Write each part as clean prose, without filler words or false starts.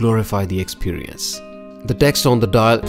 glorify the experience. The text on the dial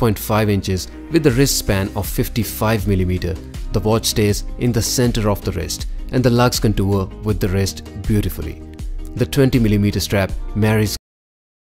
.5 inches with the wrist span of 55mm. The watch stays in the center of the wrist and the lugs contour with the wrist beautifully. The 20mm strap marries